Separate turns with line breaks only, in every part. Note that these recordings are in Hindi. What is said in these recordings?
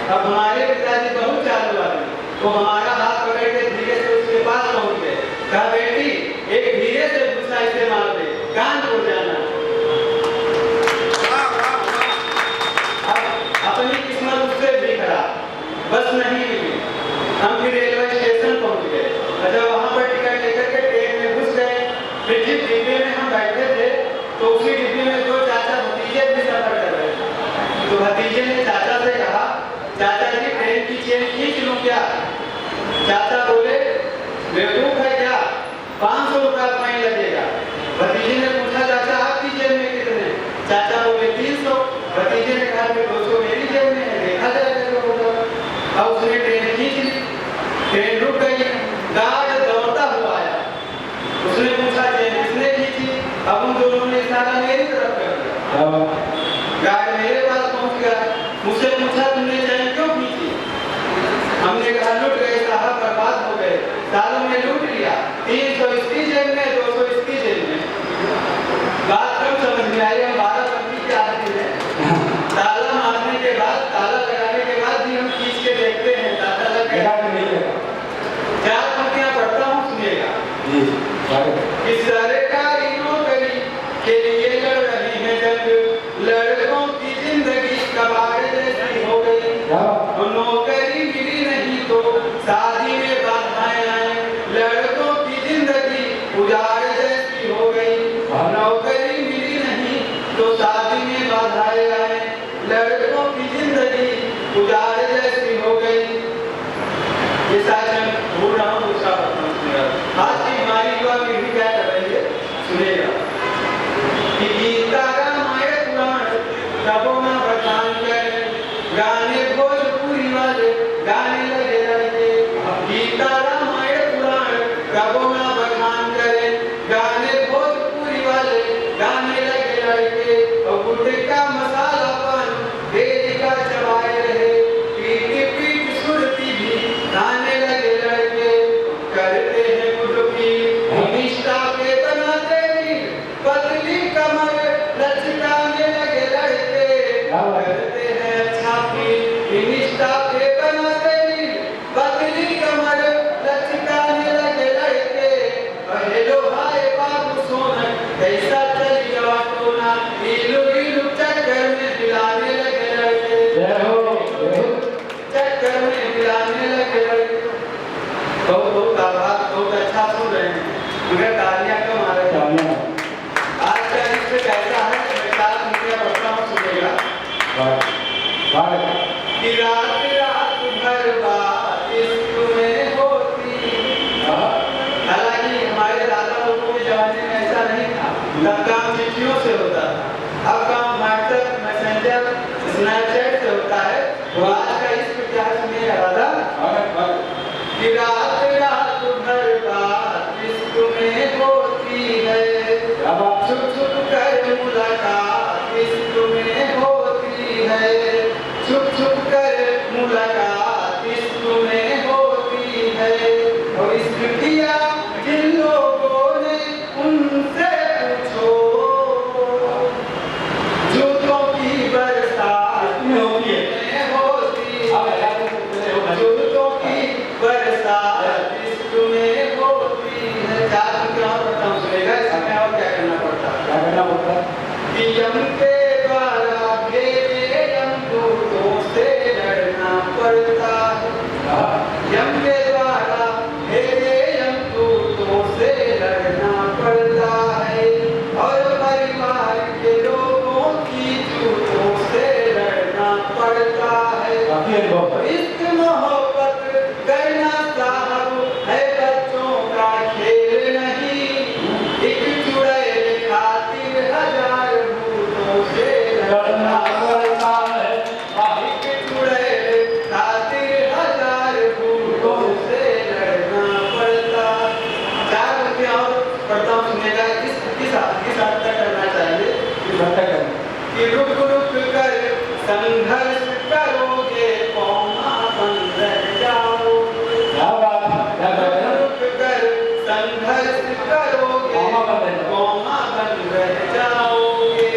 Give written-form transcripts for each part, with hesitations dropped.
अब हमारे पिताजी बहुत चालू आदमी, तो हमारा हाथ पकड़ के धीरे से उसके पास पहुंच गए। कहा बेटी एक धीरे से गुस्सा इसे मार दे, कान टूट जाना। अब अपनी किस्मत उससे भी खराब, बस नहीं मिली। हम फिर रेलवे स्टेशन पहुंच गए और जब वहां पर टिकट लेकर के ट्रेन में घुस गए, फिर जिस डिब्बे में हम बैठे थे तो उसी डिब्बे में दो चाचा भतीजे भी सफर कर रहे थे। तो भतीजे ने चाचा से कहा, चाचा जी ट्रेन की चेन खींच लूं क्या? चाचा बोले बेवकूफ है क्या, 500 रुपया फाइन लगेगा। भतीजे ने पूछा चाचा आपकी जेब में कितने? चाचा बोले 300। भतीजे ने कहा 200 मेरी जेब में है, देखा जाएगा। अब उसने ट्रेन खींच ली, ट्रेन रुक गई, गार्ड दौड़ता हुआ आया। उसने पूछा चेन किसने खींची? अब उन दोनों ने इशारा मेरी तरफ कर दिया। गार्ड मेरे पास पहुंच गया, मुझसे पूछा तुमने चेन क्यों खींची? हमने कहा लूट गए साहब, बर्बाद हो गए, सालों ने लूट लिया। 300 इसकी जेब में, 200 इसकी जेब में। बात कब समझ में आई? हम 12 पंथी के आदमी हैं। ताला मारने के बाद, ताला लगाने के बाद भी हम खींच के देखते हैं ताला लग गया कि नहीं लगा। 4 पंक्तियां पढ़ता हूँ, सुनिएगा। इस सरकारी नौकरी के लिए लड़ रही है जंग, लड़कों की जिंदगी कबाड़ जैसी हो गई। नौकरी मिली नहीं तो शादी में बाधाएं आए, लड़कों की जिंदगी उजाड़ जैसी हो गई। नौकरी मिली नहीं तो शादी में बाधाएं आए, लड़कों की जिंदगी उजाड़ जैसी हो गई। ये शायद भूल रहा हूँ, दूसरा आज की हमारी युवा पीढ़ी क्या कर रही है, सुनेगा। कि गीता रामायण पुराण कबो ना बखान करे, गाने भोजपुरी वाले गाने लगे लड़के। गीता रामायण पुराण कबो ना बखान करे, गाने भोजपुरी वाले गाने लगे लड़के। और गुटखा मसाला पान डेली का चबाए रहे, पीट पीट सुरती भी गाने लगे लड़के। करते हैं गुटकी निष्ठा के बनाते वीर, पतली कमर लचकाने लगे लड़के। करते हैं छापी निष्ठा के बनाते वीर, पतली कमर लचकाने लगे लड़के। हेलो हाय बाबू सोना कैसा चली गवा टोना, इलू इलू चक्कर में दिलाने लगे लड़के। चक्कर में दिलाने लगे लड़के। बहुत आभार, बहुत अच्छा सुन रहे हैं, मगर तालियां कम आ रही हैं। आज का इश्क कैसा है, मैं 4 पंक्तियां पढ़ता हूँ, सुनेगा। कि रात रात भर बात इश्क में होती। हालांकि हमारे दादा लोगों के जमाने में ऐसा नहीं था, तब काम चिट्ठियों से होता था। अब काम व्हाट्सएप, मैसेंजर, स्नैपचैट से होता है। तो आज का इश्क क्या सुनिएगा दादा। कि रात रात भर बात इश्क में होती है, छुप छुप कर मुलाकात इश्क में होती है, छुप छुप कर मुलाकात इश्क में होती है। और इश्क किया जिन लोगों ने उनसे पूछो, जूतों की बरसात में होती है, जूतों की बरसात इश्क में होती है। 4 पंक्तियां और पढ़ता हूँ, सुनेगा। इसमें और क्या करना पड़ता है? क्या करना पड़ता है? कि यम के द्वारा भेजे यमदूतों से लड़ना पड़ता है। यम के द्वारा भेजे यमदूतों से लड़ना पड़ता है, और परिवार के लोगों की जूतों से लड़ना पड़ता है। इश्क मोहब्बत करना साहब है बच्चों का खेल नहीं, एक चुड़ैल खातिर 1000 भूतों से लड़ना पड़ता है। एक चुड़ैल खातिर 1000 भूतों से लड़ना पड़ता। 4 पंक्तियां और पढ़ता हूँ, सुनेगा। किस हद तक करना चाहिए? कि रुक रुक कर संघर्ष करोगे कौमा बंद रह जाओ। रुक कर संघर्ष करोगे कौमा बंद रह जाओगे।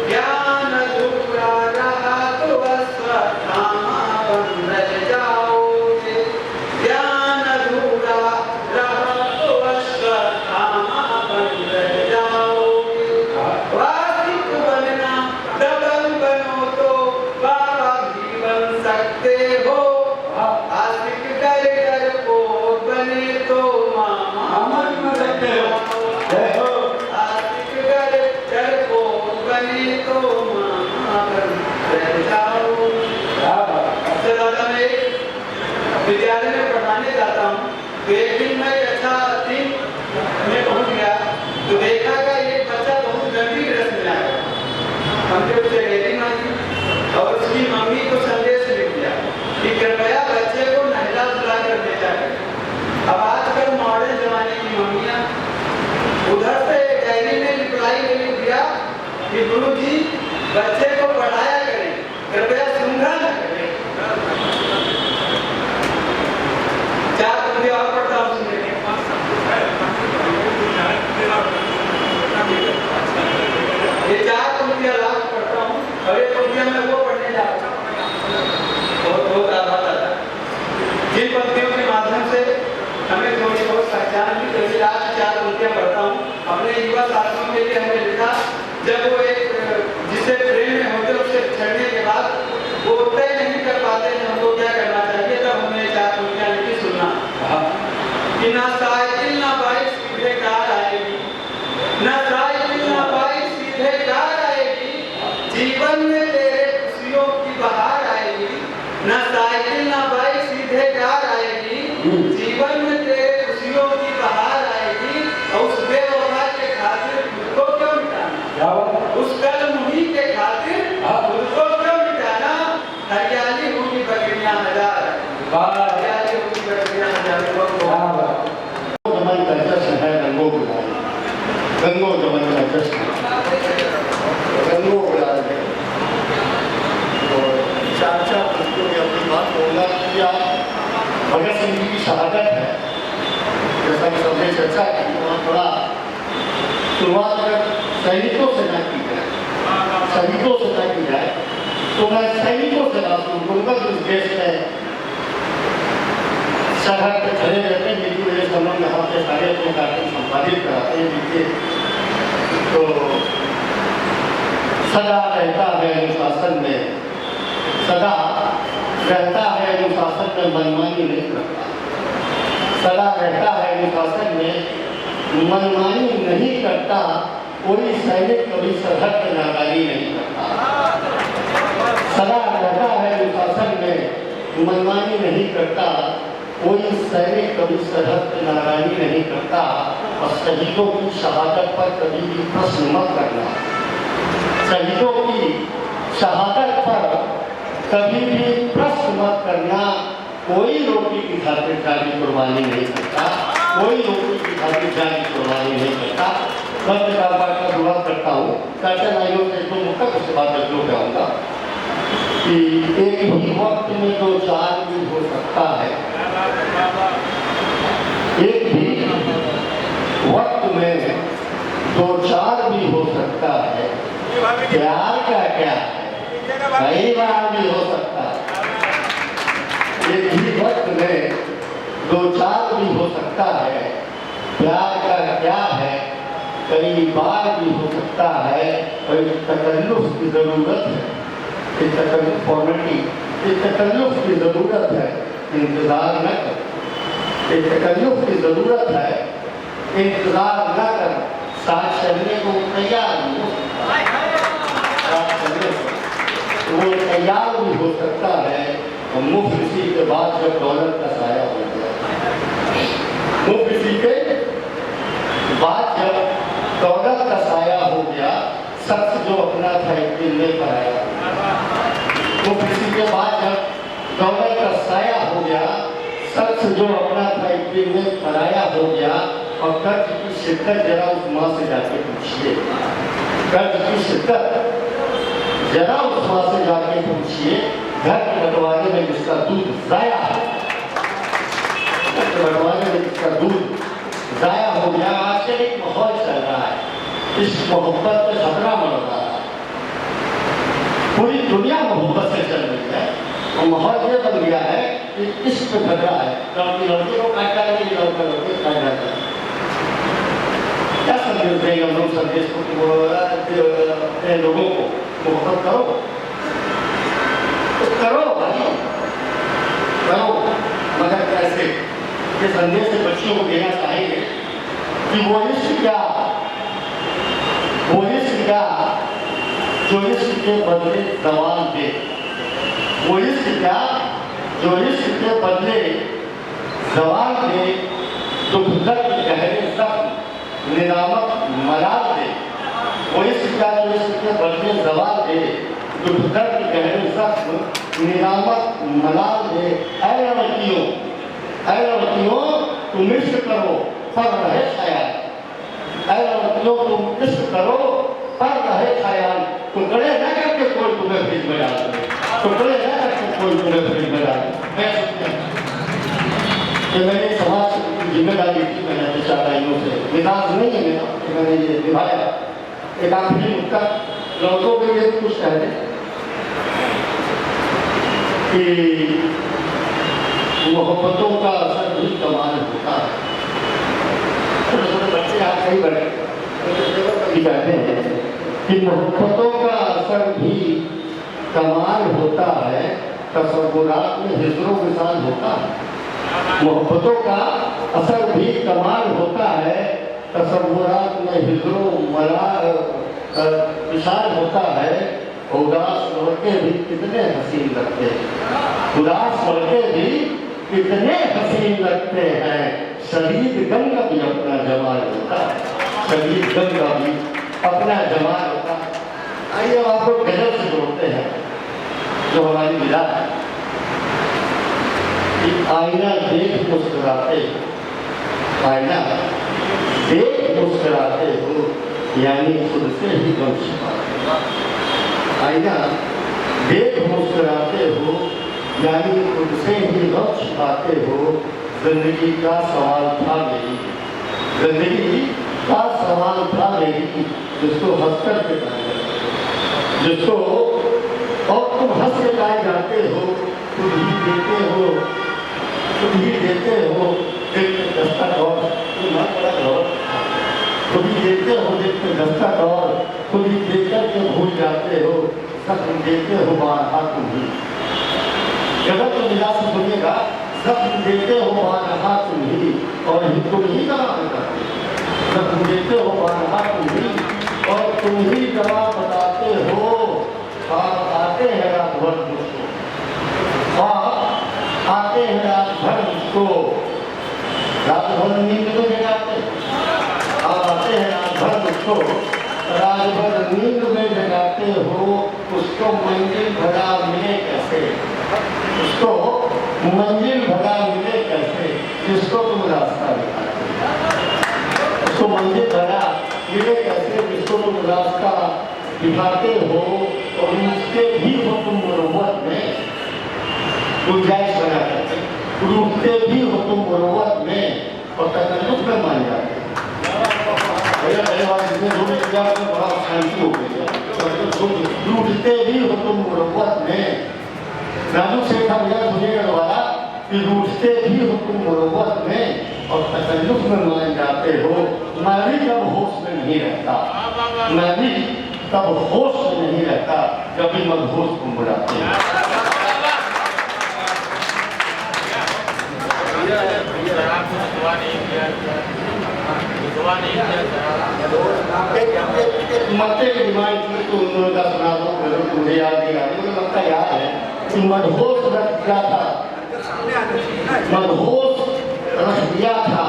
ज्ञान अधूरा रहा तो अश्वत्थामा बन कि गुरुजी बच्चे को पढ़ाया करें, कृपया श्रृंगार न करें। 4 पंक्ति और पढ़ता हूँ, सुनिए। ये 4 पंक्तियां लास्ट पढ़ता हूँ और ये पंक्तियां मैं वो पढ़ने जा रहा हूँ। बहुत आभार दादा। जिन पंक्तियों के माध्यम से हमें थोड़ी बहुत पहचान भी, तो लास्ट 4 पंक्तियां पढ़ता हूँ। अपने युवा साथियों के लिए हमने लिखा, जब वो एक जिसे प्रेम में होते उससे छड़ने के बाद वो तय नहीं कर पाते कि हमको क्या करना चाहिए, तब हमने 4 पंक्तियां लिखी, सुनना। कि ना साइकिल ना बाइक सीधे कार आएगी, ना साइकिल ना बाइक सीधे कार आएगी, जीवन में तेरे खुशियों की बहार आएगी। ना साइकिल ना बाइक सीधे कार आएगी, जीवन में तेरे खुशियों की बहार आएगी। और उस बेवफा के खातिर खुद को क्यों मिटाना, उस कलमुही के खातिर खुद को क्यों मिटाना। हरियाली होगी बकरियां हजार, हरियाली होगी बकरियां हजार।
जमन का जश्न है रंगों गुलाल, रंगों जमन का जश्न, रंगों गुलाल है। और 4 पंक्तियों में अपनी बात बोलना किया। भगत सिंह जी की शहादत है, जैसा कि सबने चर्चा की, वहाँ थोड़ा शुरुआत अगर सैनिकों से न की जाए, शहीदों से न की जाए, तो मैं सैनिकों से बात करूँगा। इस देश में सरहद पे खड़े रहते हैं, जिनकी वजह से हम लोग यहाँ पे सारे अपने कार्यक्रम संपादित कराते हैं। देखिए, तो सदा रहता है अनुशासन में, सदा रहता है अनुशासन में, मनमानी नहीं करता। सदा रहता है अनुशासन में, मनमानी नहीं करता। कोई सैनिक कभी सरहद पे नादानी नहीं करता। सदा रहता है अनुशासन में, मनमानी नहीं करता। कोई सैनिक कभी सरहद पे नारायणी नहीं करता। और शहीदों की शहादत पर कभी भी प्रश्न मत करना। शहीदों की शहादत पर कभी भी प्रश्न मत करना। कोई रोटी की खातिर जान की कुर्बानी नहीं करता, कोई रोटी की खातिर जान की कुर्बानी नहीं करता। मैं बार का शुरुआत करता हूँ, चाचा नाइयों से तो मुख्य उसके बाद जो कहूँगा कि एक ही वक्त में 2-4 भी हो सकता है, एक भी वक्त में 2-4 भी हो सकता है। प्यार का क्या है, कई बार भी हो सकता है। एक ही वक्त में 2-4 भी हो सकता है। प्यार का क्या है, कई बार भी हो सकता है। और तकल्लुफ की जरूरत है, इस तकल्लुफ की जरूरत है, इंतजार न कर। इस तकल्लुफ की जरूरत है, इंतजार न कर। साथ चलने को तैयार हो, साथ चलने को वो तैयार भी हो सकता है। और मुफलिसी के बाद जब दौलत का साया हो गया, मुफलिसी के बाद जब दौलत का साया हो गया, शख्स जो अपना था एक दिन में पराया। मुफलिसी के बाद जब दौलत का साया हो गया, शख्स जो अपना था एक दिन में पराया हो गया। और कर्ज की शिद्दत जरा उस माँ से जाके पूछिए, कर्ज की शिद्दत जरा उस माँ से जाके पूछिए। घर के बंटवारे में जिसका दूध जाया है, घर के बंटवारे में जिसका दूध जाया हो गया। आजकल एक माहौल चल रहा है, इस मोहब्बत में खतरा बढ़ रहा है। पूरी दुनिया मोहब्बत से चल रही है और माहौल ये बन गया है कि इश्क पे खतरा है। लड़की लड़के को काटता है, लड़का लड़के काट जाता है। क्या संदेश देंगे हम लोग संदेश को कि वो लोगों को मोहब्बत करो, तो करो भाई, करो, मगर कैसे? ये संदेश से बच्चियों को देना चाहेंगे कि वो इश्क क्या, वो इश्क क्या जो इश्क के बदले जवान दे। वो इश्क क्या जो इश्क के बदले जवान दे। दुख दर्द गहरे जख्म निरामत मलाल दे। वो इश्क क्या जो इश्क के बदले जवान दे। दुख दर्द गहरे जख्म निरामत मलाल दे। ऐ लड़कियों, ऐ लड़कियों, तुम इश्क करो पर रहे शायद। ऐ लड़कियों, तुम इश्क करो पर रहे ख्याल, टुकड़े न करके कोई तुम्हें फ्रिज में डाल दे, टुकड़े न करके कोई तुम्हें फ्रिज में डाल दे। मैं कि मैंने समाज की जिम्मेदारी थी, मैंने पेशादारियों से मिजाज नहीं है मेरा कि मैंने ये निभाया। एक आखिरी मुद्दा लौटों के लिए कुछ कहते कि मोहब्बतों का असर भी कमाल होता है। छोटे छोटे बच्चे आज कई बड़े कभी कहते हैं कि मोहब्बतों का असर भी कमाल होता है, तसव्वुरात में हिजरो विशाल होता है। मोहब्बतों का असर भी कमाल होता है, तसव्वुरात में हिजरो विशाल होता है। उदास लड़के भी कितने हसीन लगते हैं, उदास लड़के भी कितने हसीन लगते हैं। शहीद गम का भी अपना जमाल होता है, शहीद गम का भी अपना जमाल होता है। आइए आपको गजल से जोड़ते हैं जो हमारी विदा है कि आईना देख मुस्कुराते, आईना देख मुस्कुराते हो यानी खुद से ही गम छिपाते। आईना देख मुस्कुराते हो यानी खुद से ही गम छिपाते हो। जिंदगी का सवाल था मेरी, जिंदगी का सवाल था मेरी, जिसको हंसकर के कहा, जिसको और तुम हंस के गाए जाते हो, खुद ही देते हो, खुद ही देते हो। देखते दस्ता दौर तुम बड़ा दौर, खुद ही देते हो, देखते दस्ता दौर, खुद ही देकर के भूल जाते हो, जख्म देते हो बारहा तुम ही। जगत तो मिला से सुनिएगा, जख्म देते हो बारहा तुम ही और तुम ही दवा बताते हो। जख्म देते हो बारहा तुम ही और तुम ही दवा बताते हो। आते हैं रात भर मुझको, आते हैं रात भर मुझको, रात भर नींद में जगाते, आते हैं रात भर मुझको, रात भर नींद में जगाते हो। उसको मंजिल भरा मिले कैसे, उसको मंजिल भरा मिले कैसे, जिसको तुम रास्ता दिखाते, उसको मंजिल भरा मिले कैसे, जिसको तुम रास्ता दिखाते हो। और उसके भी हो तुम मुरव्वत में गुंजाइश बना करते, रूठते भी हो तुम मुरव्वत में और तकल्लुफ में मान जाते। बड़ा शांति हो गई, रूठते भी हो तुम मुरव्वत में। राजू शेख का भैया सुनिएगा दोबारा कि रूठते भी हो तुम मुरव्वत में और तकल्लुफ में मान जाते हो। मैं भी जब होश में नहीं रहता, मैं भी तब होश में नहीं रहता जब भी मदहोश को बुलाते हैं। मत्ते की डिमांड की तो उन्होंने का सुना दो, मुझे याद नहीं आ रही, मुझे लगता याद है कि मदहोश रख दिया था, मदहोश रख दिया था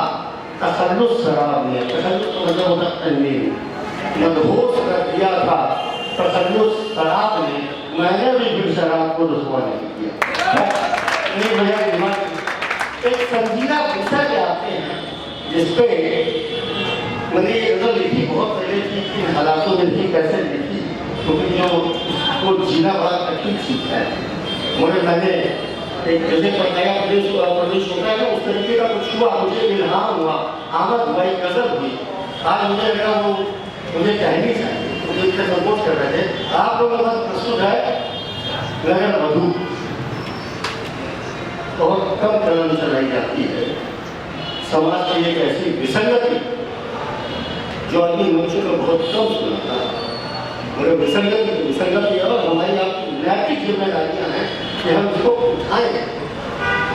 तसल्लुस शराब ने। तसल्लुस तो मतलब होता तन्वीर, मदहोश रख दिया था तसल्लुस शराब ने। मैंने भी फिर शराब को रुसवा नहीं किया। नहीं भैया डिमांड एक संजीदा विषय पे आते हैं जिसपे मैंने ये गजल लिखी बहुत पहले थी कि हालातों में थी, कैसे लिखी, क्योंकि जो उसको जीना बड़ा कठिन चीज है। मैंने एक जैसे बताया प्रदेश होता है ना, उस तरीके का कुछ हुआ, मुझे इल्हाम हुआ, आमद हुई, गजल हुई। आज मुझे लगा वो मुझे कहनी चाहिए, मुझे इतने संकोच कर रहे थे। आप लोगों के पास प्रस्तुत है लगन मधु, बहुत कम कलम चलाई जाती है। समाज की एक ऐसी विसंगति जो आदमी मनुष्य को बहुत कम सुनाता है। विसंगति और हमारी आपकी नैतिक जिम्मेदारियां हैं कि हम इसको उठाएं।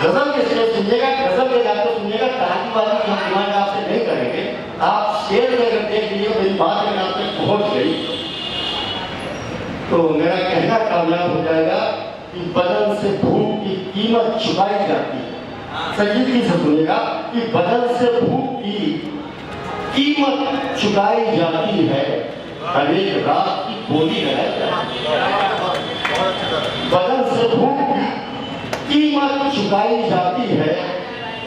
गजल के शेर सुनिएगा, गजल के जाकर सुनिएगा, कहानी वाली जो डिमांड आपसे नहीं करेंगे। आप शेर में अगर देख लीजिए मेरी बात अगर आप तक पहुंच गई तो मेरा कहना कामयाब हो जाएगा कि बदन से भूख की कीमत चुकाई जाती है। संजीदगी से सुनिएगा कि बदन से भूख की कीमत चुकाई जाती है, हर एक रात की बोली लगाई जाती है। बदन से भूख की कीमत चुकाई जाती है,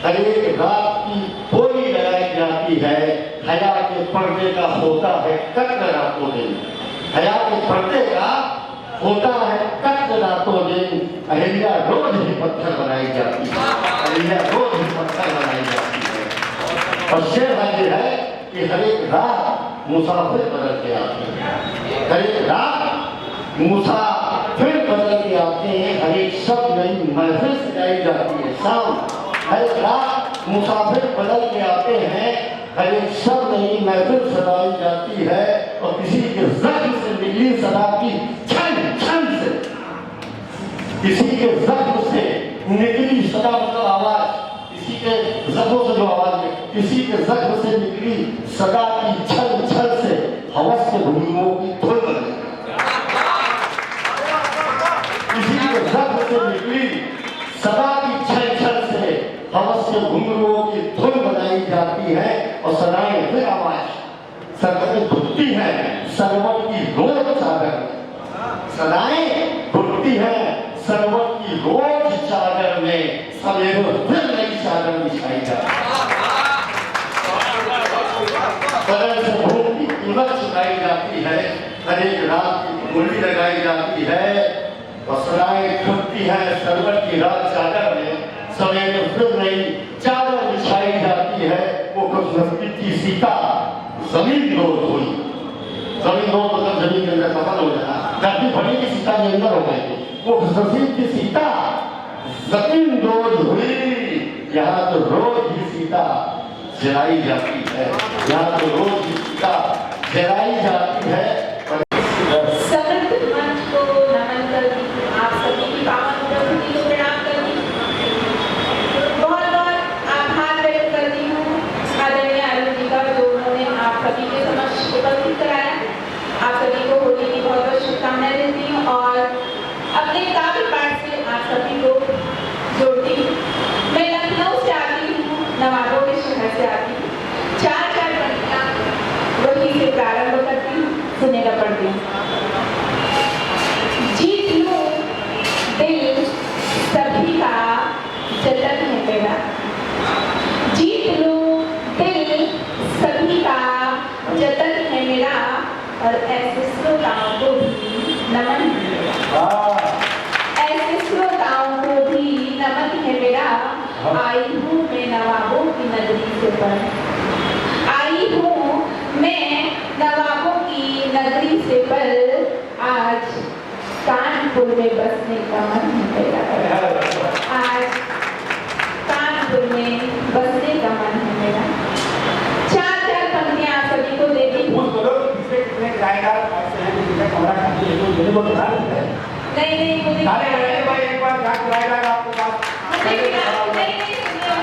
हर एक रात की बोली लगाई जाती है। हया के पर्दे का होता है कतरा कोने में, हया के पर्दे का होता है कट रातों दिन। अहिल्या रोज ही पत्थर बनाई जाती है, अहिल्या रोज ही पत्थर बनाई जाती है। और शेर ये है कि हर एक रात मुसाफिर बदल के आते हैं, हर एक रात मुसाफिर बदल के आते हैं। हर एक सब नई महफिल सजाई जाती है शाम, हर एक रात मुसाफिर बदल के आते हैं। हर एक सब नई महफिल सजाई जाती है। और किसी के जख्म से निकली सदा की छन छन से, किसी के जख्म से निकली सदा मतलब आवाज, किसी के जख्मों से जो आवाज है, किसी के जख्म से निकली सदा की छन छन से हवस के घुंघरूओं की धुन बनी। किसी के जख्म से निकली सदा की छन छन से हवस के घुंघरूओं की धुन बनाई जाती है। और सदाएं फिर आवाज सरकतें घुटती है सरवट की रोज चादर में, सदाएं घुटती है सरवट की रोज चादर में। सवेरे फिर नई चादर बिछाई जाती है, से भूख की कीमत चुकाई जाती है, हर एक रात की मूल्य लगाई जाती है। और सदाएं घुटती है सरवट की रात चादर में, सवेरे फिर नई चादर बिछाई जाती है। वो खुशनसीबी की सीता जमीन रोज हुई, जमीन रोज मतलब जमीन के अंदर सफल हो जाना, धरती फटी की सीता के अंदर हो गई। वो खुशनसीब की सीता जमीन रोज हुई। यहाँ तो रोज ही सीता जलाई जाती है, यहाँ तो रोज ही सीता जलाई जाती है।
समर्थ मंच को नमन करती हूँ, आप सभी की पावन उपस्थिति को प्रणाम करती हूँ। बहुत बहुत आभार व्यक्त करती हूँ आदरणीय अरुण जी का, जो उन्होंने आप सभी के समक्ष उपस्थित कराया। आप सभी को होली की बहुत बहुत शुभकामनाएं देती हूँ और अपने काव्य पाठ से आप सभी को जोड़ती हूँ। मैं लखनऊ से आती हूँ, नवाबों के शहर से आती हूँ। चार पंक्तियाँ वही से प्रारंभ करती हूँ, सुनेगा पढ़ती हूँ। जीत लूं दिल सभी का जतन है मेरा, जीत लूं दिल सभी का जतन है मेरा। और ऐसे श्रोताओं को भी नमन है मेरा, ऐसे श्रोताओं को भी नमन है मेरा। आई हूँ मैं नवाबों की नगरी से पर, आई हूँ मैं नवाबों की नगरी से पर। आज कानपुर में बसने का मन है मेरा, आज कानपुर में बसने का मन है मेरा। चार चार पंक्तियां आप सभी को देती हूँ। नहीं मुझे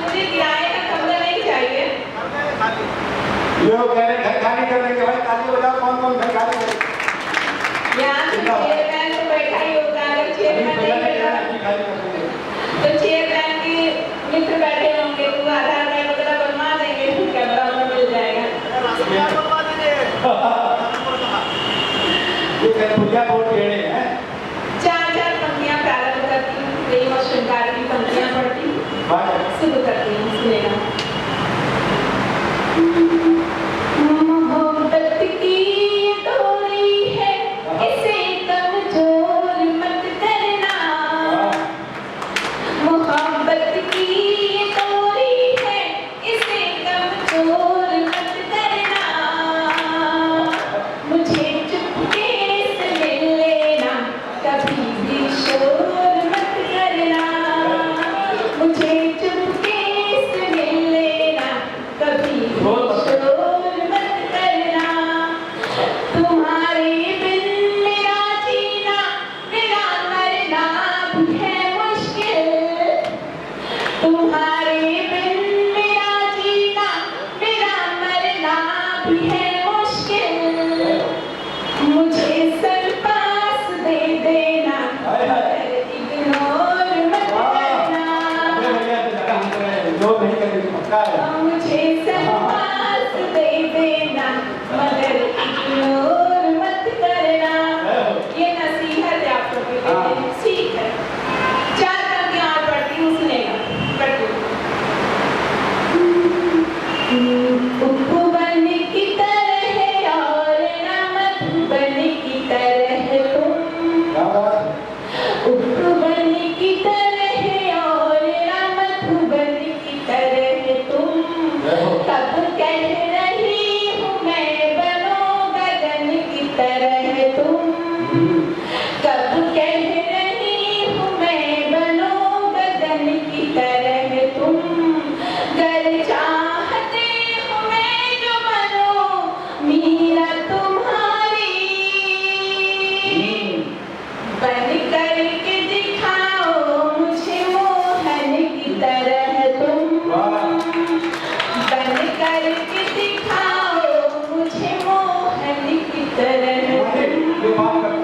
मुझे किराए का कमरा नहीं चाहिए।
लोग कह रहे घर खाली कर लेंगे भाई, ताली बजाओ। कौन घर खाली करेगा?
यहाँ चेयरमैन तो बैठा ही होगा, अगर चेयरमैन नहीं बैठा तो चेयरमैन के मित्र बैठे होंगे, तो आधार कार्ड वगैरह बनवा देंगे, कैमरा वगैरह मिल जाएगा।
ये पूजा बोर्ड टेढ़े हैं।
चार चार पंक्तियाँ प्रारंभ करती हूँ, प्रेम और श्रृंगार की पंक्तियाँ पढ़ती हूँ, शुरू करती हूँ। सुनेगा। मोहब्बत की डोरी है, इसे कमजोर मत करना। मोहब्बत की डोरी है, इसे कमजोर मत करना। मुझे चुपके से मिल लेना, कभी भी शोर मत करना। मुझे चुपके से मिल लेना, कभी भी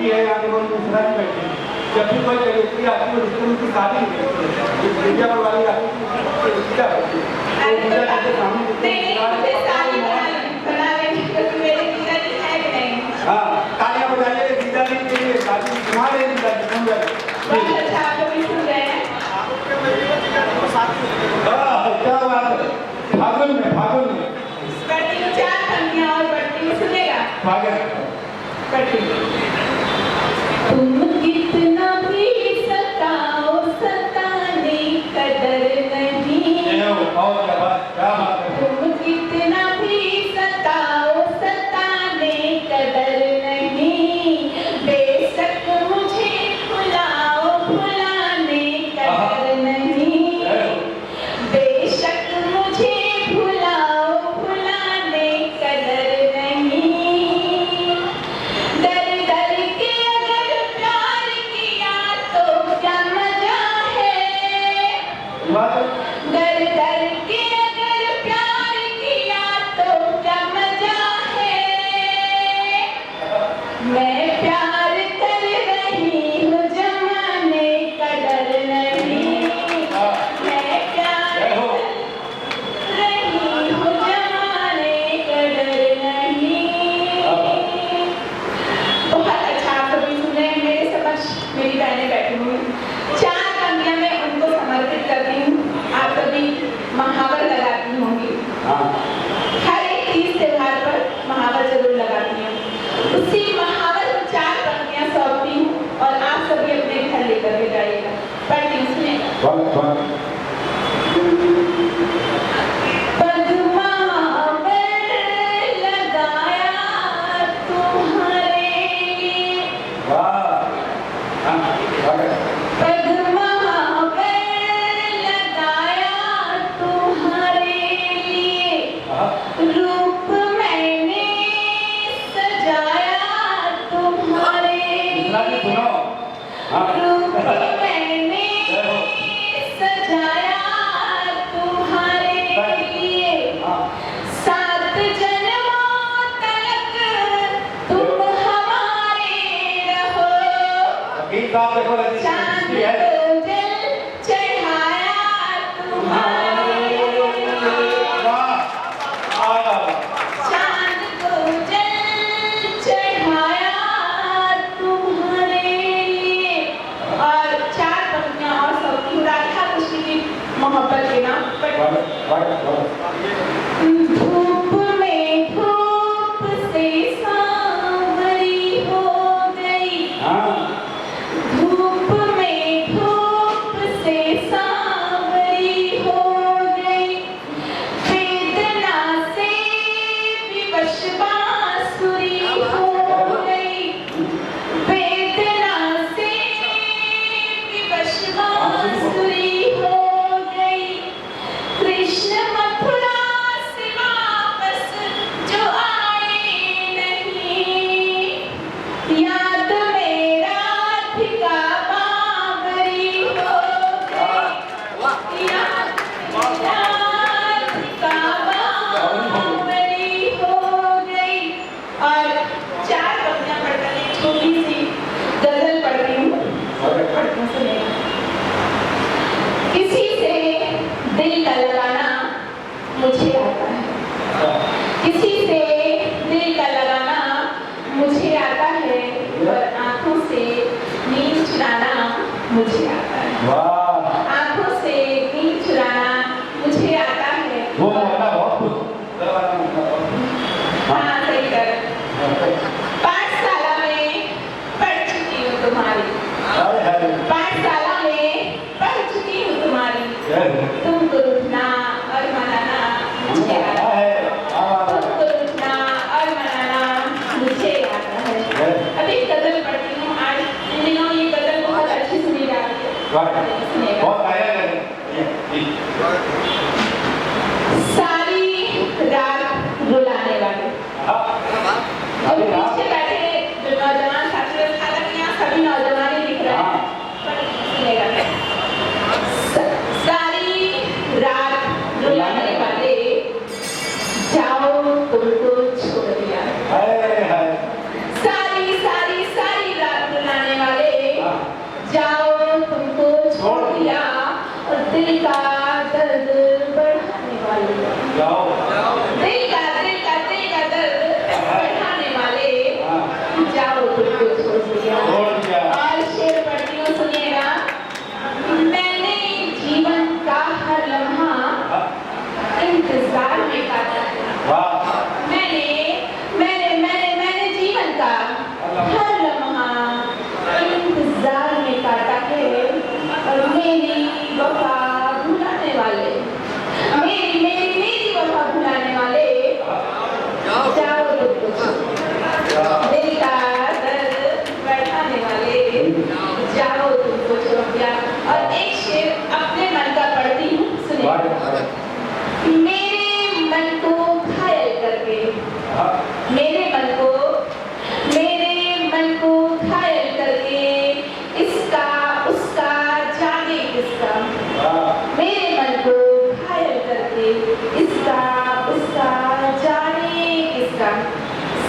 कमेटी है यहाँ के बहुत दूसरा भी बैठे हैं। जब भी कोई कमेटी आती है उसमें उनकी शादी नहीं होती, मीडिया पर वाली आती है तो पूजा करती है। तो पूजा करके सामने हाँ तालियां बजाइए दीदारी के लिए, शादी तुम्हारे दीदारी सुन रहे क्या बात है। फागुन में फागुन
तुम कितना भी सताओ सताने कदर नहीं,
और क्या बात है।
तुम कितना भी सताओ सताने कदर नहीं, बेशक मुझे भुलाओ भुलाने कदर नहीं, बेशक मुझे भुलाओ भुलाने कदर नहीं। डर डर के अगर प्यार किया तो क्या मजा है, डर डर के अगर प्यार किया तो क्या मजा है। मैं प्यार कर रही हूँ जमाने का डर नहीं, मैं प्यार कर रही हूँ जमाने का डर नहीं। बहुत अच्छा आप सभी सुन रहे हैं, मेरे समक्ष मेरी बहनें बैठी हुई हैं। 4 पंक्तियां मैं उनको समर्पित करती हूँ। आप सभी महावर लगाती होंगी, हर एक तीज त्योहार पर महावर जरूर लगाती हूँ। उसी महावर को 4 पंक्तियां सौंपती हूँ और आप सभी अपने घर लेकर के जाइएगा। पढ़ती हूँ, सुनिएगा। पद्मावर लगाया तुम्हारे लिए, पद्मावर लगाया तुम्हारे लिए, रूप मैंने सजाया तुम्हारे लिए, रूप मैंने सजाया तुम्हारे लिए। 7 जन्मों तक तुम हमारे रहो, चांद को जल चढ़ाया तुम्हारे, चांद को जल चढ़ाया तुम्हारे लिए। और 4 पंक्तियां और सबकी राधा कृष्ण की मोहब्बत के नाम पर। धूप में धूप से सांवरी हो गई, धूप में धूप से सांवरी हो गई, वेदना से विवश बांसुरी हो गई, वेदना से विवश बांसुरी हो गई। कृष्ण मथुरा से वापस जो आए नहीं, याद में राधिका बावरी हो गई, याद में राधिका बावरी हो गई। और 4 पंक्तियां पढ़कर एक छोटी सी गजल पढ़ती हूँ, पढ़ती हूँ, सुनिएगा। किसी से दिल का लगाना मुझे आता है, किसी से दिल का लगाना मुझे आता है, और आंखों से नींद चुराना मुझे आता है, आंखों से नींद चुराना मुझे आता है। हाँ सही कर। पाठशाला में पढ़ चुकी हूँ तुम्हारी, पाठशाला में पढ़ चुकी हूँ तुम्हारी, तुमको रुठना और मनाना मुझे आता है, तुमको रुठना और मनाना मुझे आता है। अभी गजल पढ़ती हूँ, आज इन दिनों ये गजल बहुत अच्छी सुनी जा रही है, सुनिएगा। सारी रात रुलाने वाले, जो पीछे बैठे जो नौजवान साथी, हालांकि यहाँ सभी नौजवान ही दिख रहे हैं, पर सुनिएगा। सारी रात रुलाने वाले, जाओ तुमको छोड़ दिया, सारी सारी सारी रात दिल का दर्द बढ़ाने वाले,
जाओ
दिल का दर्द बढ़ाने वाले, जाओ तुमको छोड़ दिया।
छोड़ दिया।
और शेर पढ़ती हूँ, सुनिएगा। मैंने जीवन का हर लम्हा इंतजार में काटा है।
वाह
मैंने जीवन का हर लम्हा इंतजार में काटा है। और मेरी वफा भुलाने वाले, मेरी वफा भुलाने वाले, जाओ तुमको छोड़। दिल का दर्द बढ़ाने वाले, जाओ तुमको छोड़ दिया। और एक शेर अपने मन का पढ़ती हूँ, सुनिए। मेरे मन को घायल करके, मेरे मन को घायल करके, इसका उसका जाने किसका। मेरे मन को घायल करके, इसका उसका जाने किसका।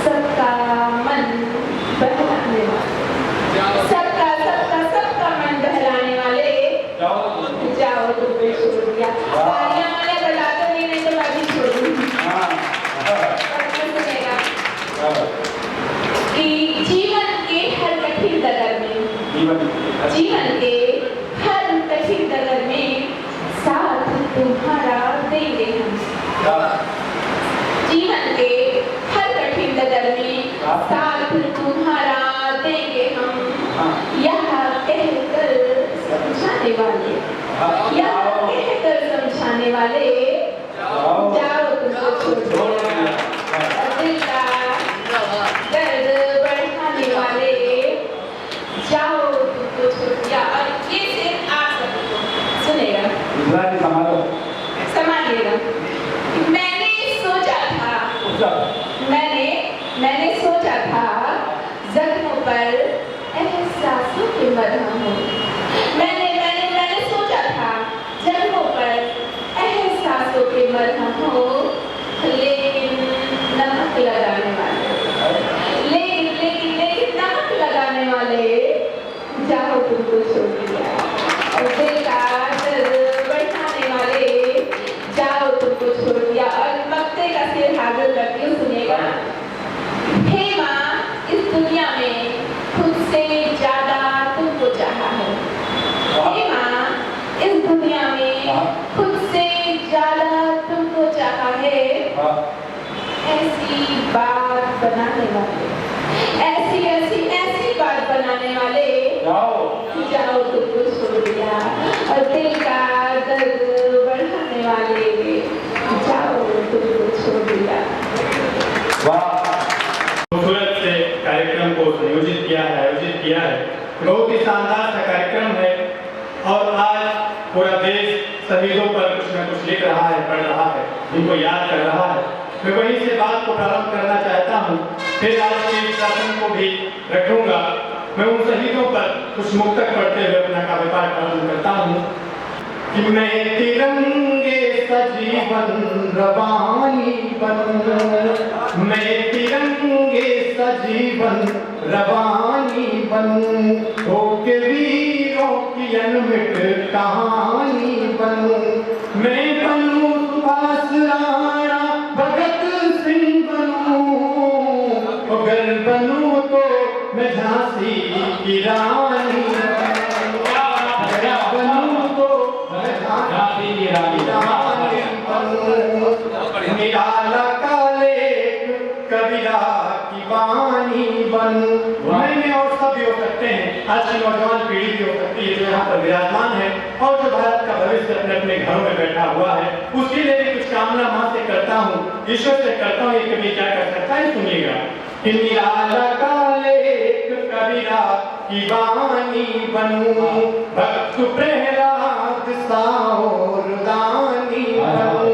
सबका मन बहलाने वाले, सबका मन बहलाने वाले, जाओ तुमको छोड़ दिया। तालियां वाले बजाते नहीं तो मैं भी छोड़ दूंगी। सुनेगा कि जीवन के हर कठिन डगर में, साथ तुम्हारा देंगे हम। जीवन के हर कठिन डगर में साथ तुम्हारा देंगे हम। यह कहकर समझाने वाले, जाओ तुमको छोड़ दिया। दिल का दर्द बढ़ाने वाले, जाओ तुमको छोड़ दिया। और ये सिर्फ आप सबको सुनेगा, संभालिएगा। मैंने सोचा था जख्मों पर एहसासों के मरहम हो। मैंने सोचा था जख्मों पर एहसासों के मरहम हो। लेकिन नमक लगाने वाले, जाओ तुमको छोड़ दिया। और दिल का दर्द बढ़ाने वाले, जाओ तुमको छोड़ दिया। और मक्ते का शेर हाजिर करती हूँ, सुनिएगा। हे माँ, इस दुनिया में खुद से ज्यादा तुमको चाहा है। हे माँ, इस दुनिया में खुद से ज्यादा तुमको चाहा है। ऐसी बात बनाने वाले, ऐसी बात बनाने वाले, जाओ तुमको छोड़ दिया। और दिल का दर्द बढ़ाने वाले, जाओ तुमको छोड़ दिया।
खूबसूरत से कार्यक्रम को आयोजित किया है। बहुत ही शानदार सा कार्यक्रम है। और आज पूरा देश शहीदों पर कुछ न कुछ लिख रहा है, पढ़ रहा है, उनको याद कर रहा है। मैं वहीं से बात को प्रारंभ करना चाहता हूँ, फिर आज के शासन को भी रखूंगा। मैं उन शहीदों पर कुछ मुक्तक पढ़ते हुए अपना काव्य पाठ प्रारंभ करता हूँ कि मैं तिरंगे सजीवन रवानी बन, मैं तिरंगे सजीवन रवानी बन, होके वीरों की अनमिट कहानी बन। मैं बनूं सुभाष राणा भगत सिंह बनूं, अगर बनूं तो मैं झांसी की रानी बनूं तो मैं झांसी की रानी बनूं। निराला का लेख कबीरा की वाणी बन। मैंने और सब भी हो सकते हैं, आज की नौजवान पीढ़ी भी हो सकती है जो यहाँ पर विराजमान है और जो भारत का भविष्य अपने अपने घरों में बैठा हुआ है, उसके लिए भी कुछ कामना मां से करता हूँ, ईश्वर से करता हूँ। ये कभी क्या कर सकता है, सुनिएगा। निराला का लेख कबीरा की वाणी बनूं, भक्त प्रहलाद सा और दानी बनूं।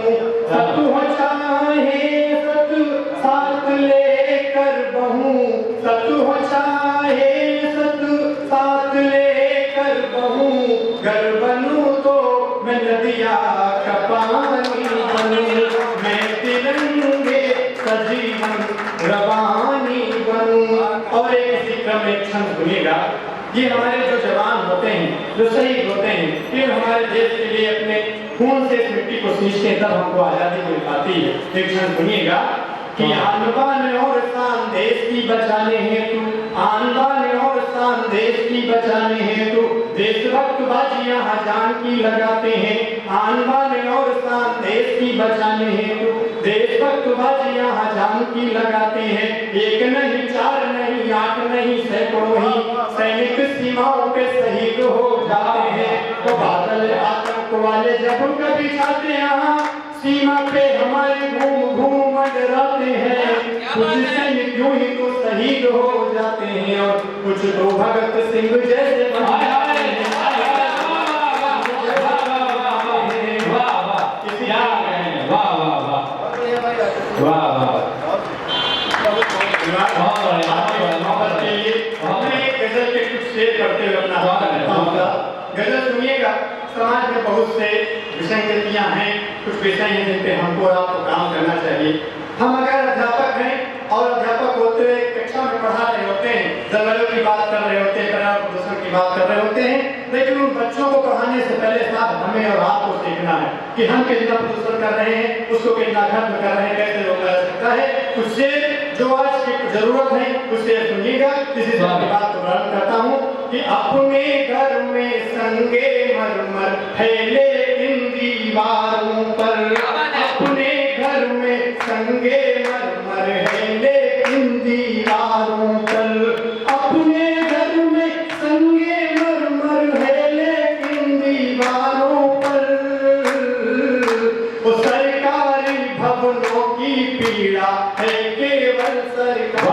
सतु हो चाहे सत साथ लेकर बहूं, सतु हो चाहे सत साथ लेकर बहूं। घर बनूं तो मैं नदिया का पानी बनूं, मैं तिरंगे सजीवन रवानी बनूं। और एक इसी क्रम में छंद सुनिएगा
ये हमारे जो जवान होते हैं, जो शहीद होते हैं, फिर हमारे देश के लिए अपने खून से इस मिट्टी को सींचते हैं, तब हमको आजादी मिल पाती है। एक क्षण सुनिएगा कि आन बान और शान देश की बचाने हेतु, आन बान और शान देश की बचाने हेतु देशभक्त बाजियां जान की लगाते हैं। आन बान और शान देश की बचाने हेतु देशभक्त बाजियां जान की लगाते हैं। एक नहीं, चार नहीं, आठ नहीं, सैकड़ों ही सैनिक सीमाओं पे शहीद हो जाते हैं। तो बादल आतंक वाले जब कभी जाते यहाँ सीमा पे हमारे घूम घूम मंडराते हैं। कुछ सैनिक यूं ही तो शहीद हो जाते हैं और कुछ तो भगत सिंह जैसे गजल सुनिएगा। समाज में बहुत से विसंगतियां हैं, कुछ विषय हैं जिन पे हमको और आपको काम करना चाहिए। हम अगर अध्यापक हैं और अध्यापक होते हुए कक्षा में पढ़ा रहे होते हैं, जलवायु की बात कर रहे होते हैं, पर्यावरण प्रदूषण की बात कर रहे होते हैं, लेकिन उन बच्चों को पढ़ाने से पहले साथ हमें और आपको सीखना है कि हम कितना प्रदूषण कर रहे हैं, उसको कितना खत्म कर रहे हैं, कैसे रोका जा सकता है। उससे जो आज की जरूरत है उससे सुनिएगा। इसी से आपकी बात को वर्णन करता हूँ कि अपने घर में संगे मरमर फैले इन दीवारों पर, अपने घर में संगे मरमर फैले इन दीवारों पर, अपने घर में संगे मरमर फैले इन दीवारों पर। वो सरकारी भवनों की पीड़ा है केवल सरकारी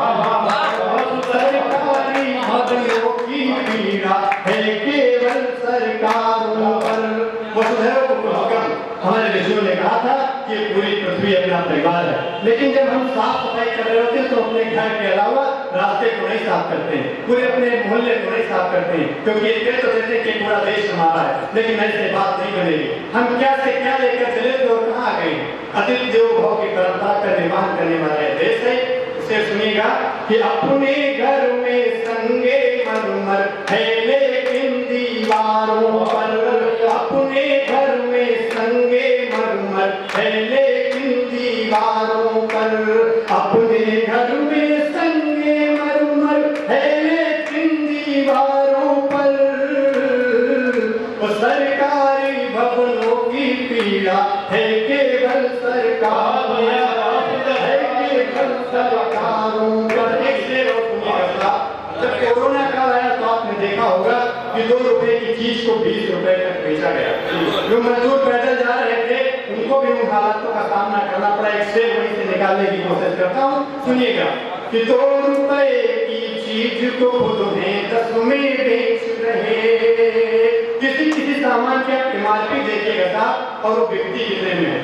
भवनों की पीड़ा है केवल सरकारों पर। वसुधैव कुटुंबकम हमारे ऋषियों ने कहा था कि पूरी पृथ्वी अपना परिवार है, लेकिन जब हम साफ सफाई कर रहे होते हैं तो अपने घर के अलावा रास्ते को नहीं साफ करते हैं, पूरे अपने मोहल्ले को नहीं साफ करते हैं, क्योंकि ये कह तो देते हैं कि पूरा देश हमारा है, लेकिन ऐसे बात नहीं बनेगी। हम क्या से क्या लेकर चले थे और कहाँ गए। अतिथि देवो भव की परंपरा का निर्माण करने वाला देश है। उसे सुनिएगा कि अपने घर में संगे मरमर फैले इन दीवारों पर, अपने घर में संगे मरमर फैले इन दीवारों पर, अपने घर में संगे मरमर फैले इन दीवारों पर। सरकारी भवनों की पीड़ा है केवल सरकारों पर। एक शेर और सुनिएगा। जब कोरोना काल आया तो आपने देखा होगा कि 2 रुपए की चीज को 20 रुपए तक बेचा गया। जो मजदूर पैदल जा रहे थे उनको भी उन हालातों का सामना करना पड़ा। एक शेर वहीं से निकालने की कोशिश करता हूँ, सुनिएगा कि 2 रुपए की चीज को खुद में 10 में बेच रहे। किसी सामान की आप MRP देखिएगा साहब और वो बिकती कितने में है।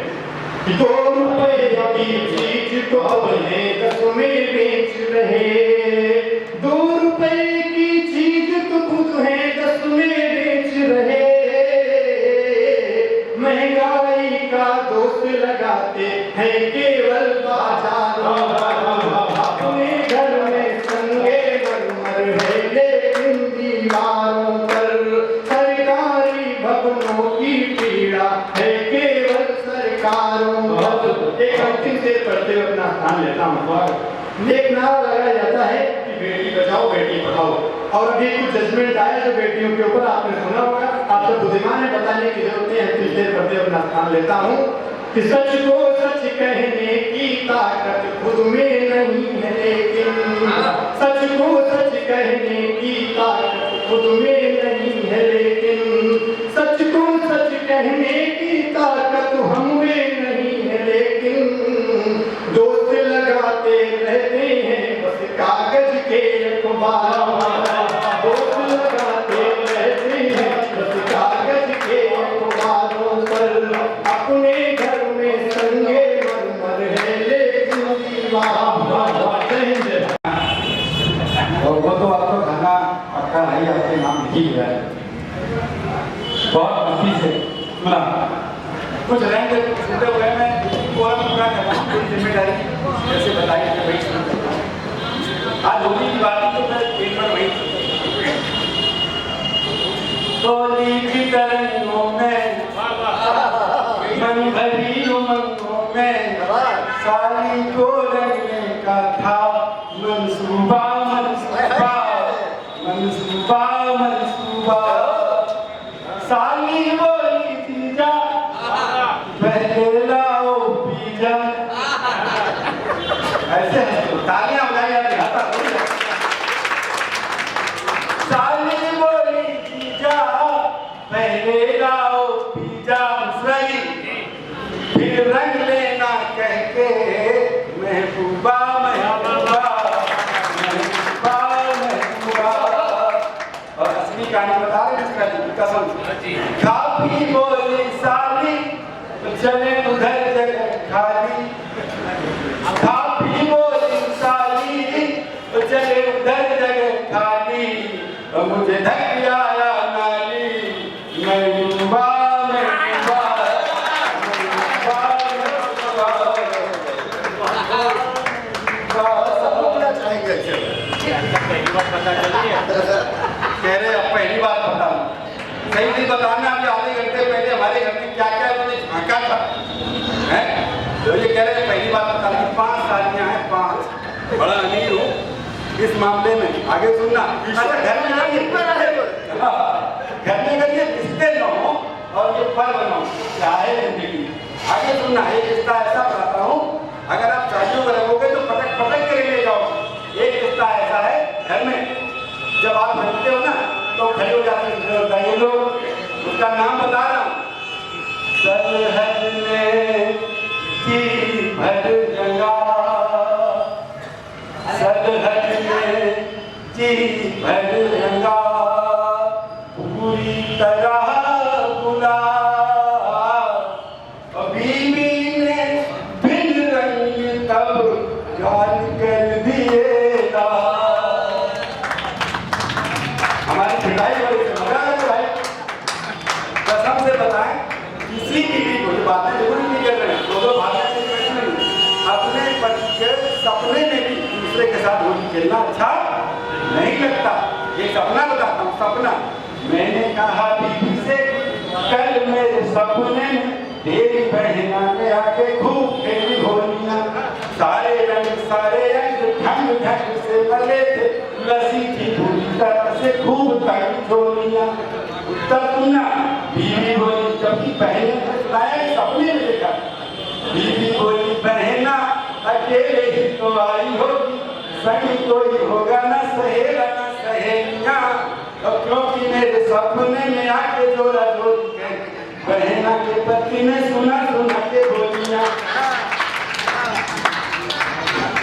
2 रुपए की चीज को उन्हें 10 में बेच रहे। 2 रुपए की चीज को खुद है 10 में बेच रहे। महंगाई का दोष लगाते हैं केवल बाजारों पर, अपने घर में संगे मरमर फैले इन दीवारों पर। सरकारी भवनों की पीड़ा है केवल सरकारों पर। एक अंतिम से पढ़ते हुए अपना स्थान लेता हूँ। एक नारा लगाया जाता है कि बेटी बचाओ बेटी पढ़ाओ, और अभी कुछ जजमेंट आया जो बेटियों के ऊपर आपने सुना होगा। आप तो बुद्धिमान है, बताने की जरूरत नहीं है। अंतिम से पढ़ते हुए अपना स्थान लेता हूँ कि सच को सच कहने की ताकत खुद में नहीं है, लेकिन सच को सच कहने की ताकत खुद में नहीं है, लेकिन सच को सच कहने की ताकत हम में नहीं है, लेकिन दोस्त लगाते रहते हैं बस कागज के अखबार। दोस्त लगाते रहते हैं बस कागज के अखबारों पर। अपने घर में संगे मरमर है लेकिन और वो तो आपको खाना पक्का नहीं, आपके नाम लिखी है। बहुत खुशी से सुना कुछ रैंक छूटे हुए मैं फोरम पूरा करना पूरी जिम्मेदारी जैसे बताई कि भाई आज होली की बात तो मैं एक बार वही होली की तरंगों में मन भरी उमंगों में साली को रंगने का था मंसूबा मंसूबा मंसूबा मंसूबा। साली बोली जीजा पहले लाओ पीजा। ऐसे तालियां बजाई जाती है। साली बोली जीजा पहले लाओ पीजा सही फिर रंग लेना कह के महबूबा महबूबा महबूबा महबूबा। और असली कहानी बता रहे हैं इसका कसम। काफी बोली साली चले उधर जगह खाली। काफी बोली साली चले उधर जगह खाली। मुझे धक आया नाली महबूबा महबूबा
पहली बात पता चली है।
कह रहे अब पहली बात बता सही नहीं बताना। अभी आधे घंटे पहले हमारे घर में क्या क्या उन्होंने झांका था है? तो ये कह रहे पहली बात बता रही 5 सालियां हैं 5। बड़ा अमीर हूँ इस मामले में। आगे सुनना। अच्छा घर में घर में अगर ये रिश्ते न हो और ये पर्व न हो क्या है जिंदगी। आगे सुनना। एक रिश्ता ऐसा बताता हूँ अगर आप शादियों में रहोगे तो पटक पटक के ले जाओ। एक रिश्ता ऐसा है घर में जब आप बनते हो ना तो खड़े हो जाते हैं लोग। उसका नाम बता रहा हूँ। सरहद में जी भर जगा सरहद में जी भर जगा पूरी तरह बुला। बीवी ने बिन रंग तब गाल कर दिए। हमारी पिटाई बड़ी मजा है भाई। कसम से बताएं किसी बीवी को बातें जरूर नहीं कर रहे हैं। दो भाषा अपने पति के सपने में भी दूसरे के साथ होली खेलना अच्छा नहीं लगता। ये सपना बताता हूँ सपना। मैंने कहा बीवी से कल मेरे सपने में तेरी बहना ने आके खूब खेली होलियां। सारे रंग ढंग ढंग से मले थे। लसी थी पूरी तरह से खूब तंग झोलियां। उत्तर सुनना। बीवी बोली जब पहले लाया सपने में देखा। बीवी बोली बहना अकेले ही तो आई होगी संग कोई होगा ना सहेला ना सहेलियां। और क्योंकि मेरे सपने में आके जोड़ा जोड़ी बहना के पति ने सुना सुना के बोलियां।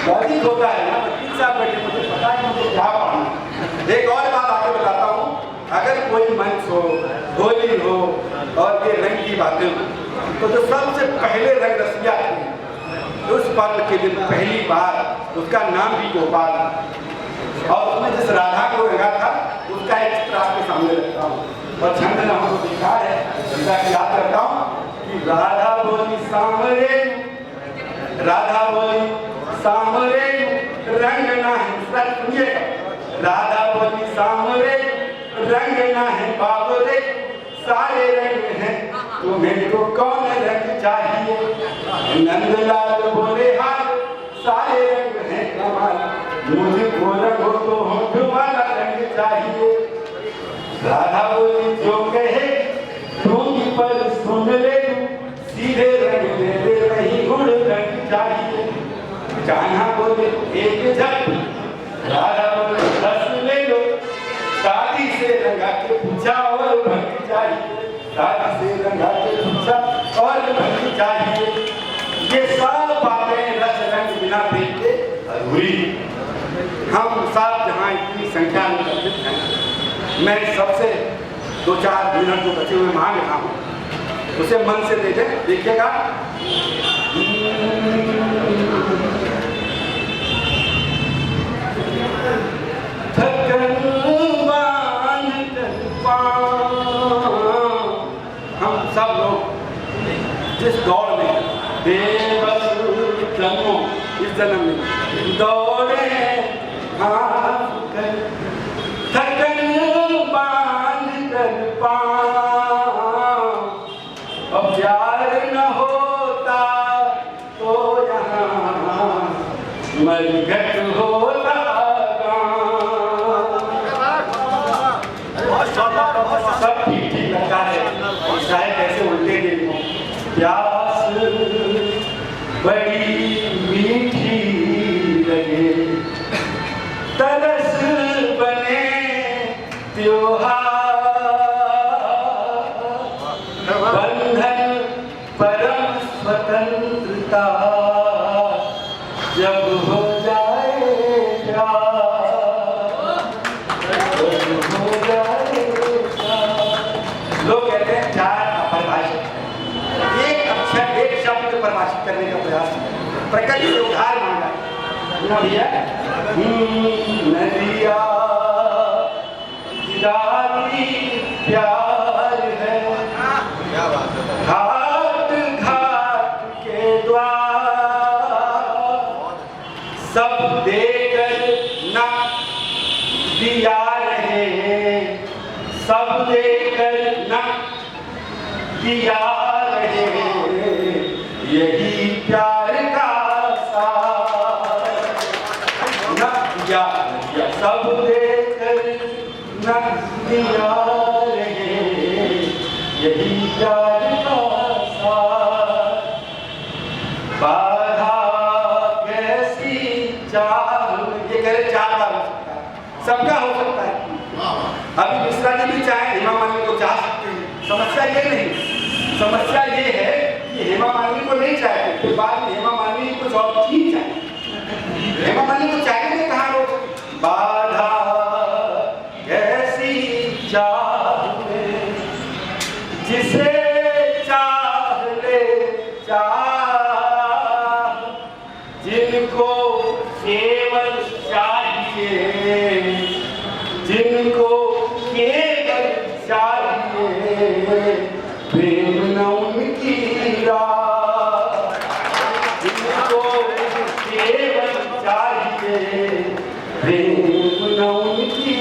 गाली होता है ना वकील साहब बैठे मुझे पता है मुझे क्या पढ़ना। एक और बात आगे बताता हूँ। अगर कोई मंच हो होली हो और ये रंग की बातें हो तो जो सबसे पहले रंग रसिया थी उस पर्व के दिन पहली बार उसका नाम भी गोपाल। और उसमें जिस राधा को रंगा था उसका एक चित्र आपके सामने रखता हूँ। और छंद ने हमको दिखा है जिसका याद करता हूँ कि राधा बोली सामरे राधा बोली सामरे रंग ना है सुनिए। राधा बोली सामरे रंग ना है बाबरे सारे रंग हैं तुम्हें तो कौन रंग चाहिए। नंदलाल बोले हाल सारे रंग हैं कमाल मुझको रंगो तो होठ वाला रंग चाहिए। राधा बोली जो कहे दूंगी पर सुन ले सीधे रंग ले ले नहीं गुड़ रंग चाहिए। कान्हा बोले एक झट राधा बोले 10 ले लो। दादी से रंगा के पूछा और भक्ति चाहिए। दादी से रंगा के पूछा और भक्ति चाहिए। ये सब बातें रस रंग बिना प्रेम के अधूरी। हम सब जहाँ इतनी संख्या में उपस्थित हैं मैं सबसे 2-4 मिनट जो बचे हुए मांग रहा हूँ उसे मन से दे दें। देखिएगा थकन बांध कर हम सब लोग जिस दौड़ में बेबस जन्मों इस जन्म में दौड़े हाथ कर थकन बांध कर
सब ठीक ठीक लगता है, चाहे कैसे उल्टे दिन हो। प्यास बड़ी मीठी लगे, तरस बने त्योहार, बंधन परम स्वतंत्रता जब हो जाए लोग कहते हैं प्यार अपरिभाषित है, एक अक्षर एक शब्द को परिभाषित करने का प्रयास है, प्रकृति से उधार मांगा भैया। नदिया प्यार है, घाट घाट के द्वार सब देकर न दिया रहे, सब देकर न दिया रहे, यही प्यार का सार। न दिया सब देकर न दिया रहे, यही प्यार का सार। बाधा कैसी चाह, ये कह रहे 4 बार हो सकता है, सबका हो सकता है। अभी मिश्रा जी भी चाहे हेमा मालिनी को चाह सकते हैं, समस्या ये नहीं, समस्या ये है कि हेमा मालिनी को नहीं चाहते, फिर बाद में हेमा मालिनी कुछ और चीज चाहे, हेमा मालिनी को चाहेंगे कहाँ लोग। बाधा कैसी चाह जिसे चाह ले चाह, जिनको केवल चाहिए, जिनको केवल चाहिए प्रेम न उनकी राह, जिनको केवल चाहिए प्रेम न उनकी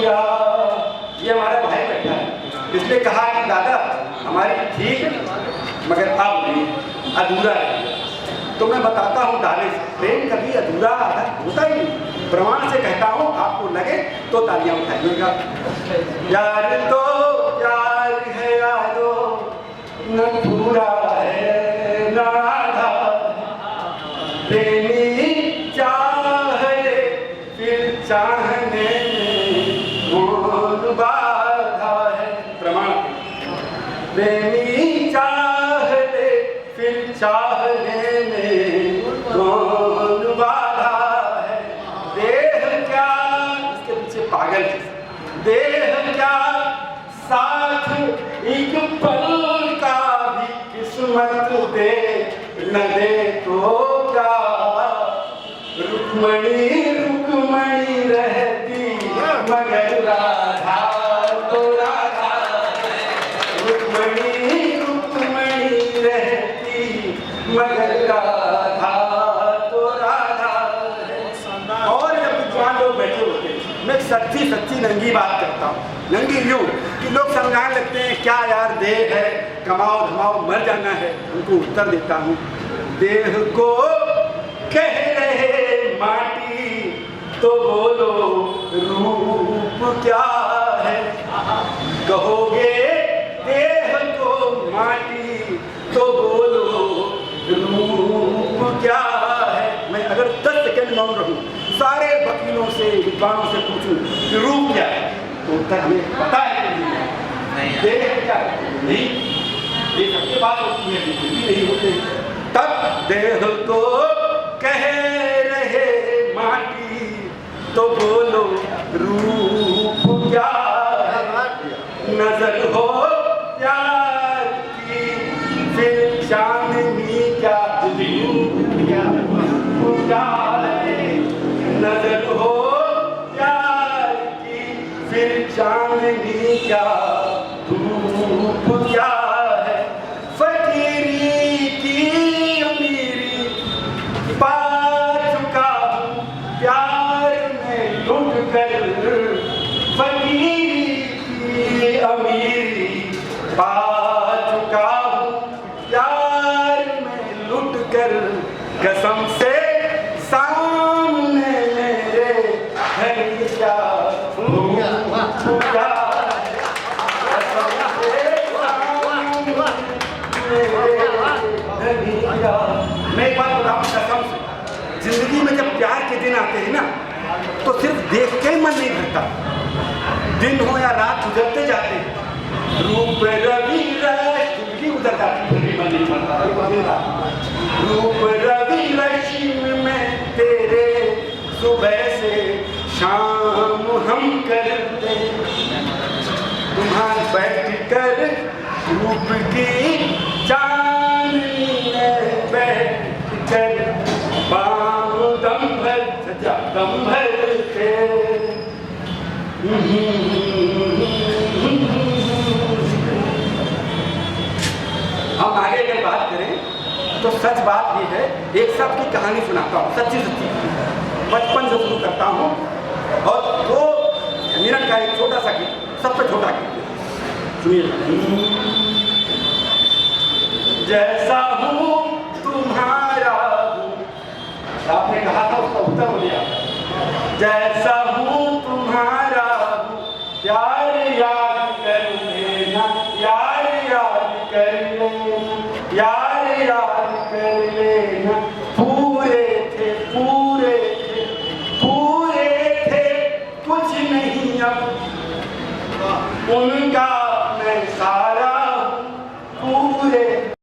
राह। ये हमारा भाई बैठा है, इसने कहा कि दादा हमारी ठीक है मगर अब नहीं, अधूरा है। तो मैं बताता हूँ दाने से, प्रेम कभी अधूरा होता ही नहीं। प्रमाण से कहता हूँ, आपको लगे तो तालियां उठाइएगा। यार तो प्यार है यारो, न पूरा है न आधा, प्रेमी चाहे फिर चाहने में कौन बाधा है। प्रमाण, प्रेमी चाहे फिर चाहने में कौन बाधा है। देह क्या, इसके पीछे पागल, देह क्या साथ एक पल का भी किस्मत दे न दे तो क्या। रुक्मणी रुक्मणी रहती मगर राधा तो राधा, रुक्मणी रुक्मणी रहती मगर राधा तो राधा। और जब विद्वान लोग बैठे होते हैं, मैं सच्ची सच्ची नंगी बात करता हूँ, नंगी यूं कि लोग समझाने लगते हैं क्या यार देह है, कमाओ धमाओ मर जाना है। उनको उत्तर देता हूँ, देह को कह रहे माटी तो बोलो रूप क्या है। कहोगे देह को माटी तो बोलो रूप क्या है। मैं अगर 10 सेकंड मौन रहूं, सारे वकीलों से विद्वानों से पूछूं कि रूप क्या है, तो उत्तर हमें पता है नहीं। देह क्या है नहीं, ये सबके बात होती है, बिल्कुल भी नहीं होते। तब देह को कह रहे माटी तो बोलो रूप क्या है। नजर हो प्यार की फिर चांदनी क्या, क्या है। नजर हो प्यार की फिर चांदनी क्या, धूप क्या है। फकीरी की अमीरी पा चुका हूँ प्यार में लुट कर, फकीरी की अमीरी पा चुका हूँ प्यार में लुट कर। कसम से सामने मेरे है क्या, क्या के दिन आते हैं ना, तो सिर्फ देख के मन नहीं भरता, दिन हो या रात गुजरते जाते हैं, रूप रवि रश्मि उधर जाती फिर भी मन नहीं भरता। रूप रवि रश्मि में तेरे सुबह से शाम हम करते, तुम्हारे बैठ कर रूप की चांदनी में बैठ कर बाम दम भरते। हम आगे अगर बात करें तो सच बात ये है, एक साहब की कहानी सुनाता हूँ, सच्ची सच्ची, बचपन से शुरू करता हूँ, और 2 मिनट का एक छोटा सा गीत, सबसे छोटा गीत सुनिए। जैसा हूँ तुम्हारा हूँ, आपने कहा था उसका उत्तर हो गया। जैसा हूँ तुम्हारा हूँ, यार याद कर लेना, यार याद कर लेना, यार याद कर लेना,